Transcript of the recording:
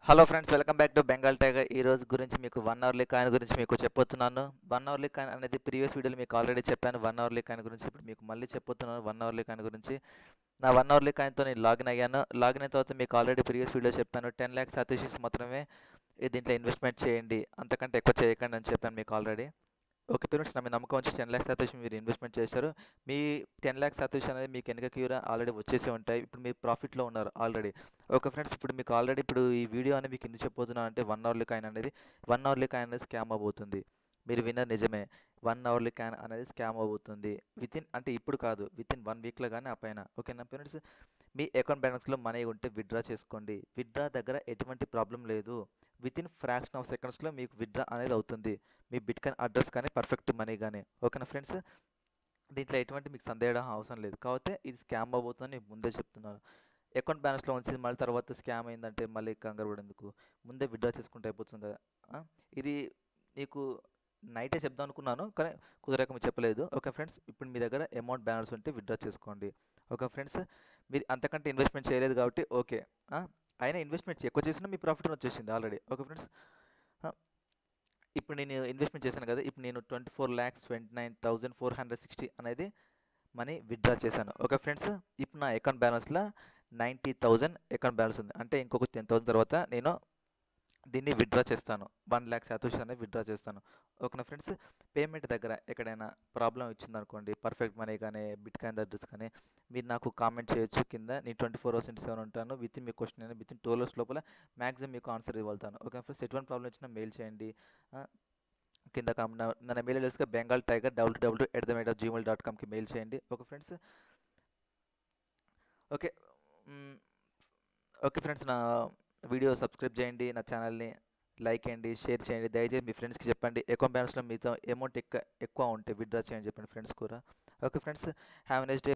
Hello friends, welcome back to Bengal tiger. ఈ రోజు గురించి మీకు 1 అవర్లీ కాయిన్ గురించి మీకు చెప్పబోతున్నాను. 1 అవర్లీ కాయిన్ అనేది ప్రీవియస్ వీడియోలో మీకు ఆల్రెడీ చెప్పాను. 1 అవర్లీ కాయిన్ గురించి ఇప్పుడు మీకు మళ్ళీ చెప్పబోతున్నాను. 1 అవర్లీ కాయిన్ గురించి నా 1 అవర్లీ కాయిన్తో నేను లాగిన్ అయ్యాను. లాగిన్ అయిన తర్వాత మీకు ఆల్రెడీ ప్రీవియస్ వీడియో చెప్పాను. 10 lakhs సాతోషీస్ మాత్రమే దీంట్లో ఇన్వెస్ట్మెంట్ చేయండి, అంతకంటే ఎక్కువ చేయకండి అని చెప్పాను మీకు ఆల్రెడీ. ఓకే ఫ్రెండ్స్, నా మీద నమ్మకం వచ్చి 10 lakhs సాతోషి మీరు ఇన్వెస్ట్మెంట్ చేశారు. మీ 10 lakhs సాతోషి అనేది మీకు వెనక క్యూరా ఆల్రెడీ వచ్చేసే ఉంటాయి. ఇప్పుడు మీరు ప్రాఫిట్లో ఉన్నారు ఆల్రెడీ. ఓకే ఫ్రెండ్స్, ఇప్పుడు మీకు ఆల్రెడీ ఈ వీడియో అనేది మీకు ఎందుకు చెప్పబోతున్నాను అంటే 1 అవర్లీ కాయిన్ అనేది 1 అవర్లీ కాయిన్ అనేది స్కామ్ అవబోతుంది. మీరు విన్నర్ నిజమే. 1 అవర్లీ కాయిన్ అనేది స్కామ్ అవబోతుంది. అంటే ఇప్పుడు కాదు, వితిన్ 1 వీక్లో కానీ ఆ పైన. ఓకేనా ఫ్రెండ్స్, మీ అకౌంట్ బ్యాలెన్స్లో మనీ ఉంటే విత్డ్రా చేసుకోండి. విత్డ్రా దగ్గర ఎటువంటి ప్రాబ్లం లేదు. వితిన్ ఫ్రాక్షన్ ఆఫ్ సెకండ్స్లో మీకు విత్డ్రా అనేది అవుతుంది. మీ బిట్కాయిన్ అడ్రస్ కానీ పర్ఫెక్ట్ మనీ కానీ. ఓకేనా ఫ్రెండ్స్, దీంట్లో ఎటువంటి మీకు సందేహం అవసరం లేదు. కాకపోతే ఇది స్కామ్ అవబోతుందని నేను ముందే చెప్తున్నాను. అకౌంట్ బ్యాలెన్స్లో ఉంచి మళ్ళీ తర్వాత స్కామ్ అయిందంటే మళ్ళీ కంగారు పడేందుకు, ముందే విత్డ్రా చేసుకుంటే అయిపోతుంది కదా. ఇది నీకు నైటే చెప్దాం అనుకున్నాను, కానీ కుదరక మీకు చెప్పలేదు. ఓకే ఫ్రెండ్స్, ఇప్పుడు మీ దగ్గర అమౌంట్ బ్యాలెన్స్ ఉంటే విత్డ్రా చేసుకోండి. ఓకే ఫ్రెండ్స్, మీరు అంతకంటే ఇన్వెస్ట్మెంట్ చేయలేదు కాబట్టి ఓకే. అయినా ఇన్వెస్ట్మెంట్ ఎక్కువ చేసినా మీ ప్రాఫిట్ వచ్చేసింది ఆల్రెడీ. ఓకే ఫ్రెండ్స్, ఇప్పుడు నేను ఇన్వెస్ట్మెంట్ చేశాను కదా, ఇప్పుడు నేను 24,29,460 అనేది మనీ విత్డ్రా చేశాను. ఓకే ఫ్రెండ్స్, ఇప్పుడు నా అకౌంట్ బ్యాలెన్స్లో 90,000 అకౌంట్ బ్యాలెన్స్ ఉంది. అంటే ఇంకొక 10,000 తర్వాత నేను దీన్ని విత్డ్రా చేస్తాను. 1 lakh సాతోషి అనేది విత్డ్రా చేస్తాను. ఓకేనా ఫ్రెండ్స్, పేమెంట్ దగ్గర ఎక్కడైనా ప్రాబ్లం ఇచ్చిందనుకోండి, పర్ఫెక్ట్ మనీ కానీ బిట్కాయిన్ అడ్రస్ కానీ, మీరు నాకు కామెంట్ చేయొచ్చు కింద. నేను 24/7 ఉంటాను. విత్ మీ క్వశ్చన్ అయినా విత్ 2 hours లోపల మ్యాక్సిమం మీకు ఆన్సర్ ఇవ్వగలుగుతాను. ఓకే ఫ్రెండ్స్, ఎటువంటి ప్రాబ్లం వచ్చినా మెయిల్ చేయండి. కింద మన మెయిల్ అడ్రస్గా bengaltiger@gmail.comకి మెయిల్ చేయండి. Okay friends, okay. Okay friends, నా వీడియో సబ్స్క్రైబ్ చేయండి, నా ఛానల్ని లైక్ చేయండి, షేర్ చేయండి. దయచేసి మీ ఫ్రెండ్స్కి చెప్పండి. అకౌంట్ బ్యాలెన్స్లో మీతో అమౌంట్ ఎక్కువ ఉంటే విత్డ్రా చేయండి చెప్పండి ఫ్రెండ్స్ కూడా. Okay friends, have a nice day.